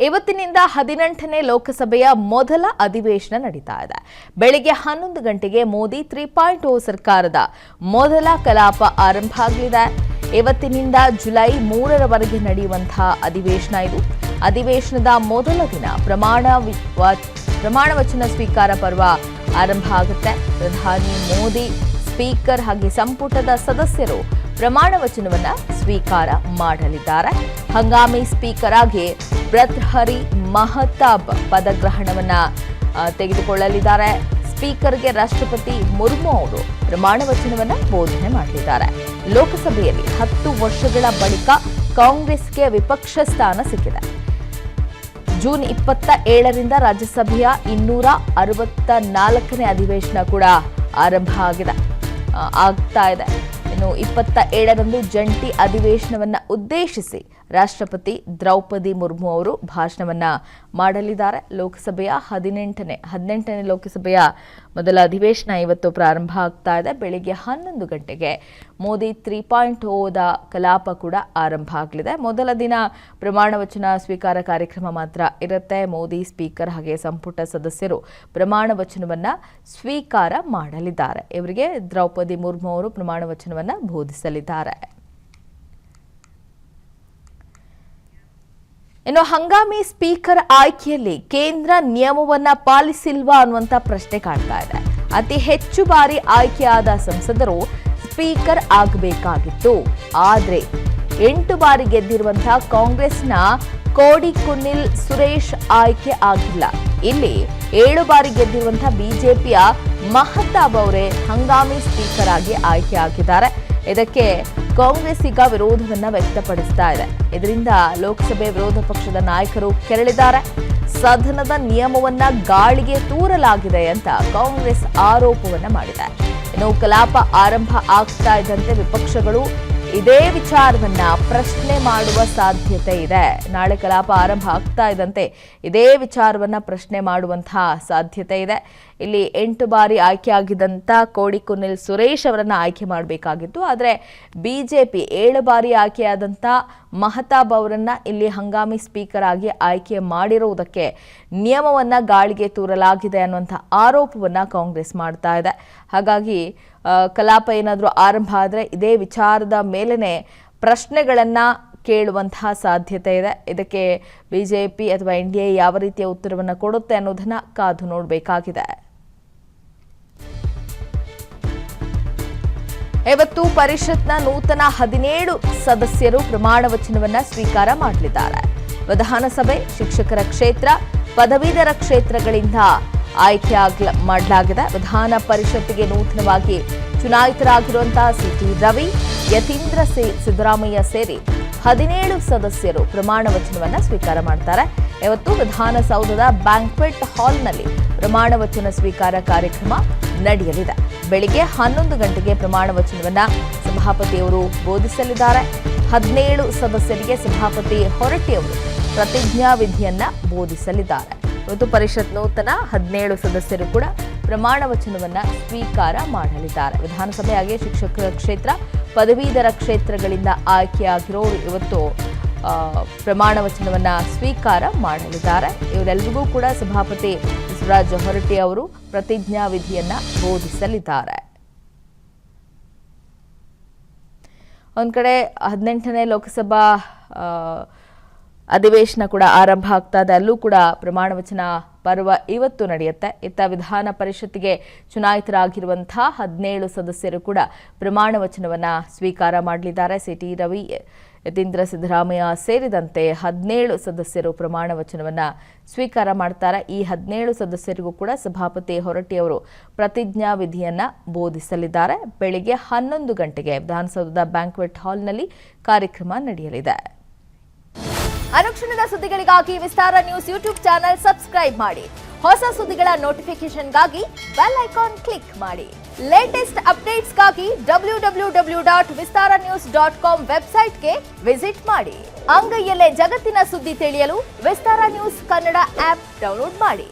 ಇವತ್ತಿನಿಂದ 18ನೇ ಲೋಕಸಭೆಯ ಮೊದಲ ಅಧಿವೇಶನ ನಡೀತಾ ಇದೆ. ಬೆಳಿಗ್ಗೆ 11 ಗಂಟೆಗೆ ಮೋದಿ 3.0 ಸರ್ಕಾರದ ಮೊದಲ ಕಲಾಪ ಆರಂಭ ಆಗಲಿದೆ. ಇವತ್ತಿನಿಂದ ಜುಲೈ 3ರವರೆಗೆ ನಡೆಯುವಂತಹ ಅಧಿವೇಶನ ಇದು. ಅಧಿವೇಶನದ ಮೊದಲ ದಿನ ಪ್ರಮಾಣ ವಚನ ಸ್ವೀಕಾರ ಪರ್ವ ಆರಂಭ ಆಗುತ್ತೆ. ಪ್ರಧಾನಿ ಮೋದಿ, ಸ್ಪೀಕರ್ ಹಾಗೆ ಸಂಪುಟದ ಸದಸ್ಯರು ಪ್ರಮಾಣ ವಚನವನ್ನ ಸ್ವೀಕಾರ ಮಾಡಲಿದ್ದಾರೆ. ಹಂಗಾಮಿ ಸ್ಪೀಕರ್ ಆಗಿ ಭರ್ತೃಹರಿ ಮಹತಾಬ್ ಪದಗ್ರಹಣವನ್ನ ತೆಗೆದುಕೊಳ್ಳಲಿದ್ದಾರೆ. ಸ್ಪೀಕರ್ಗೆ ರಾಷ್ಟ್ರಪತಿ ಮುರ್ಮು ಅವರು ಪ್ರಮಾಣ ವಚನವನ್ನ ಬೋಧನೆ ಮಾಡಲಿದ್ದಾರೆ. ಲೋಕಸಭೆಯಲ್ಲಿ 10 ವರ್ಷಗಳ ಬಳಿಕ ಕಾಂಗ್ರೆಸ್ಗೆ ವಿಪಕ್ಷ ಸ್ಥಾನ ಸಿಕ್ಕಿದೆ. ಜೂನ್ 27ರಿಂದ ರಾಜ್ಯಸಭೆಯ 264ನೇ ಅಧಿವೇಶನ ಕೂಡ ಆರಂಭ ಆಗ್ತಾ ಇದೆ. ಇನ್ನು 27ರಂದು ಜಂಟಿ ಅಧಿವೇಶನವನ್ನ ಉದ್ದೇಶಿಸಿ ರಾಷ್ಟ್ರಪತಿ ದ್ರೌಪದಿ ಮುರ್ಮು ಅವರು ಭಾಷಣವನ್ನ ಮಾಡಲಿದ್ದಾರೆ. ಲೋಕಸಭೆಯ 18ನೇ ಲೋಕಸಭೆಯ ಮೊದಲ ಅಧಿವೇಶನ ಇವತ್ತು ಪ್ರಾರಂಭ ಆಗ್ತಾ ಇದೆ. ಬೆಳಿಗ್ಗೆ 11 ಗಂಟೆಗೆ ಮೋದಿ 3.0ದ ಕಲಾಪ ಕೂಡ ಆರಂಭ ಆಗಲಿದೆ. ಮೊದಲ ದಿನ ಪ್ರಮಾಣ ವಚನ ಸ್ವೀಕಾರ ಕಾರ್ಯಕ್ರಮ ಮಾತ್ರ ಇರುತ್ತೆ. ಮೋದಿ, ಸ್ಪೀಕರ್ ಹಾಗೆ ಸಂಪುಟ ಸದಸ್ಯರು ಪ್ರಮಾಣ ವಚನವನ್ನ ಸ್ವೀಕಾರ ಮಾಡಲಿದ್ದಾರೆ. ಇವರಿಗೆ ದ್ರೌಪದಿ ಮುರ್ಮು ಅವರು ಪ್ರಮಾಣ ವಚನವನ್ನ ಬೋಧಿಸಲಿದ್ದಾರೆ. ಇನ್ನು ಹಂಗಾಮಿ ಸ್ಪೀಕರ್ ಆಯ್ಕೆಯಲ್ಲಿ ಕೇಂದ್ರ ನಿಯಮವನ್ನ ಪಾಲಿಸಿಲ್ವಾ ಅನ್ನುವಂತ ಪ್ರಶ್ನೆ ಕಾಡ್ತಾ ಇದೆ. ಅತಿ ಹೆಚ್ಚು ಬಾರಿ ಆಯ್ಕೆಯಾದ ಸಂಸದರು ಸ್ಪೀಕರ್ ಆಗಬೇಕಾಗಿತ್ತು. ಆದ್ರೆ 8 ಬಾರಿ ಗೆದ್ದಿರುವಂತಹ ಕಾಂಗ್ರೆಸ್ನ ಕೋಡಿಕುನ್ನಿಲ್ ಸುರೇಶ್ ಆಯ್ಕೆ ಆಗಿಲ್ಲ. ಇಲ್ಲಿ 7 ಬಾರಿ ಗೆದ್ದಿರುವಂತಹ ಬಿಜೆಪಿಯ ಮಹತಾಬ್ ಅವರೇ ಹಂಗಾಮಿ ಸ್ಪೀಕರ್ ಆಗಿ ಆಯ್ಕೆ ಆಗಿದ್ದಾರೆ. ಇದಕ್ಕೆ ಕಾಂಗ್ರೆಸ್ ಈಗ ವಿರೋಧವನ್ನ ವ್ಯಕ್ತಪಡಿಸ್ತಾ ಇದೆ. ಇದರಿಂದ ಲೋಕಸಭೆ ವಿರೋಧ ಪಕ್ಷದ ನಾಯಕರು ಕೆರಳಿದ್ದಾರೆ. ಸದನದ ನಿಯಮವನ್ನ ಗಾಳಿಗೆ ತೂರಲಾಗಿದೆ ಅಂತ ಕಾಂಗ್ರೆಸ್ ಆರೋಪವನ್ನ ಮಾಡಿದೆ. ಇನ್ನು ಕಲಾಪ ಆರಂಭ ಆಗ್ತಾ ಇದ್ದಂತೆ ವಿಪಕ್ಷಗಳು ಇದೇ ವಿಚಾರವನ್ನ ಪ್ರಶ್ನೆ ಮಾಡುವ ಸಾಧ್ಯತೆ ಇದೆ. ನಾಳೆ ಕಲಾಪ ಆರಂಭ ಆಗ್ತಾ ಇದ್ದಂತೆ ಇದೇ ವಿಚಾರವನ್ನ ಪ್ರಶ್ನೆ ಮಾಡುವಂತಹ ಸಾಧ್ಯತೆ ಇದೆ. ಇಲ್ಲಿ 8 ಬಾರಿ ಆಯ್ಕೆಯಾಗಿದ್ದಂಥ ಕೋಡಿಕುನ್ನಿಲ್ ಸುರೇಶ್ ಅವರನ್ನ ಆಯ್ಕೆ ಮಾಡಬೇಕಾಗಿತ್ತು. ಆದರೆ ಬಿಜೆಪಿ 7 ಬಾರಿ ಆಯ್ಕೆಯಾದಂಥ ಮಹತಾಬ್ ಅವರನ್ನ ಇಲ್ಲಿ ಹಂಗಾಮಿ ಸ್ಪೀಕರ್ ಆಗಿ ಆಯ್ಕೆ ಮಾಡಿರುವುದಕ್ಕೆ ನಿಯಮವನ್ನ ಗಾಳಿಗೆ ತೂರಲಾಗಿದೆ ಅನ್ನುವಂಥ ಆರೋಪವನ್ನ ಕಾಂಗ್ರೆಸ್ ಮಾಡ್ತಾ ಇದೆ. ಹಾಗಾಗಿ ಕಲಾಪ ಏನಾದರೂ ಆರಂಭ ಆದರೆ ಇದೇ ವಿಚಾರದ ಮೇಲೆನೆ ಪ್ರಶ್ನೆಗಳನ್ನ ಕೇಳುವಂತಹ ಸಾಧ್ಯತೆ ಇದೆ. ಇದಕ್ಕೆ ಬಿಜೆಪಿ ಅಥವಾ ಎನ್ಡಿಎ ಯಾವ ರೀತಿಯ ಉತ್ತರವನ್ನು ಕೊಡುತ್ತೆ ಅನ್ನೋದನ್ನ ಕಾದು ನೋಡಬೇಕಾಗಿದೆ. ಇವತ್ತು ಪರಿಷತ್ನ ನೂತನ 17 ಸದಸ್ಯರು ಪ್ರಮಾಣ ವಚನವನ್ನ ಸ್ವೀಕಾರ ಮಾಡಲಿದ್ದಾರೆ. ವಿಧಾನಸಭೆ, ಶಿಕ್ಷಕರ ಕ್ಷೇತ್ರ, ಪದವೀಧರ ಕ್ಷೇತ್ರಗಳಿಂದ ಆಯ್ಕೆ ಮಾಡಲಾಗಿದೆ. ವಿಧಾನ ಪರಿಷತ್ತಿಗೆ ನೂತನವಾಗಿ ಚುನಾಯಿತರಾಗಿರುವಂತಹ ಸಿಟಿ ರವಿ, ಯತೀಂದ್ರ ಸಿದ್ದರಾಮಯ್ಯ ಸೇರಿ 17 ಸದಸ್ಯರು ಪ್ರಮಾಣ ವಚನವನ್ನ ಸ್ವೀಕಾರ ಮಾಡ್ತಾರೆ. ಇವತ್ತು ವಿಧಾನಸೌಧದ ಬ್ಯಾಂಕ್ವೆಟ್ ಹಾಲ್ನಲ್ಲಿ ಪ್ರಮಾಣ ವಚನ ಸ್ವೀಕಾರ ಕಾರ್ಯಕ್ರಮ ನಡೆಯಲಿದೆ. ಬೆಳಿಗ್ಗೆ 11 ಗಂಟೆಗೆ ಪ್ರಮಾಣ ವಚನವನ್ನ ಸಭಾಪತಿಯವರು ಬೋಧಿಸಲಿದ್ದಾರೆ. 17 ಸದಸ್ಯರಿಗೆ ಸಭಾಪತಿ ಹೊರಟ್ಟಿಯವರು ಪ್ರತಿಜ್ಞಾ ವಿಧಿಯನ್ನ ಬೋಧಿಸಲಿದ್ದಾರೆ. ಇವತ್ತು ಪರಿಷತ್ ನೂತನ 17 ಸದಸ್ಯರು ಕೂಡ ಪ್ರಮಾಣ ವಚನವನ್ನ ಸ್ವೀಕಾರ ಮಾಡಲಿದ್ದಾರೆ. ವಿಧಾನಸಭೆ ಹಾಗೆ ಶಿಕ್ಷಕರ ಕ್ಷೇತ್ರ, ಪದವೀಧರ ಕ್ಷೇತ್ರಗಳಿಂದ ಆಯ್ಕೆಯಾಗಿರೋರು ಇವತ್ತು ಪ್ರಮಾಣ ವಚನವನ್ನ ಸ್ವೀಕಾರ ಮಾಡಲಿದ್ದಾರೆ. ಇವರೆಲ್ಲರಿಗೂ ಕೂಡ ಸಭಾಪತಿ ಬಸವರಾಜ ಹೊರಟ್ಟಿ ಅವರು ಪ್ರತಿಜ್ಞಾ ವಿಧಿಯನ್ನ ಬೋಧಿಸಲಿದ್ದಾರೆ. ಒಂದ್ ಕಡೆ 18ನೇ ಲೋಕಸಭಾ ಅಧಿವೇಶನ ಕೂಡ ಆರಂಭ ಆಗ್ತಾ ಇದೆ. ಅಲ್ಲೂ ಕೂಡ ಪ್ರಮಾಣ ವಚನ ಪರ್ವ ಇವತ್ತು ನಡೆಯುತ್ತೆ. ಇತ್ತ ವಿಧಾನ ಪರಿಷತ್ತಿಗೆ ಚುನಾಯಿತರಾಗಿರುವಂತಹ 17 ಸದಸ್ಯರು ಕೂಡ ಪ್ರಮಾಣ ವಚನವನ್ನ ಸ್ವೀಕಾರ ಮಾಡಲಿದ್ದಾರೆ. ಸಿಟಿ ರವಿ, ಯತೀಂದ್ರ ಸಿದ್ದರಾಮಯ್ಯ ಸೇರಿದಂತೆ 17 ಸದಸ್ಯರು ಪ್ರಮಾಣ ವಚನವನ್ನ ಸ್ವೀಕಾರ ಮಾಡ್ತಾರೆ. ಈ 17 ಸದಸ್ಯರಿಗೂ ಕೂಡ ಸಭಾಪತಿ ಹೊರಟ್ಟಿ ಅವರು ಪ್ರತಿಜ್ಞಾ ವಿಧಿಯನ್ನ ಬೋಧಿಸಲಿದ್ದಾರೆ. ಬೆಳಿಗ್ಗೆ 11 ಗಂಟೆಗೆ ವಿಧಾನಸೌಧದ ಬ್ಯಾಂಕ್ವೆಟ್ ಹಾಲ್ನಲ್ಲಿ ಕಾರ್ಯಕ್ರಮ ನಡೆಯಲಿದೆ. ಅನುಕ್ಷಣದ ಸುದ್ದಿಗಳಿಗಾಗಿ ವಿಸ್ತಾರ ನ್ಯೂಸ್ ಯೂಟ್ಯೂಬ್ ಚಾನೆಲ್ ಸಬ್ಸ್ಕ್ರೈಬ್ ಮಾಡಿ. ಹೊಸ ಸುದ್ದಿಗಳ ನೋಟಿಫಿಕೇಶನ್ಗಾಗಿ ಬೆಲ್ ಐಕಾನ್ ಕ್ಲಿಕ್ ಮಾಡಿ. ಲೇಟೆಸ್ಟ್ ಅಪ್ಡೇಟ್ಸ್ಗಾಗಿ www.vistaranews.com ವೆಬ್ಸೈಟ್ಗೆ ವಿಸಿಟ್ ಮಾಡಿ. ಅಂಗೈಯಲ್ಲೇ ಜಗತ್ತಿನ ಸುದ್ದಿ ತಿಳಿಯಲು ವಿಸ್ತಾರ ನ್ಯೂಸ್ ಕನ್ನಡ ಆಪ್ ಡೌನ್ಲೋಡ್ ಮಾಡಿ.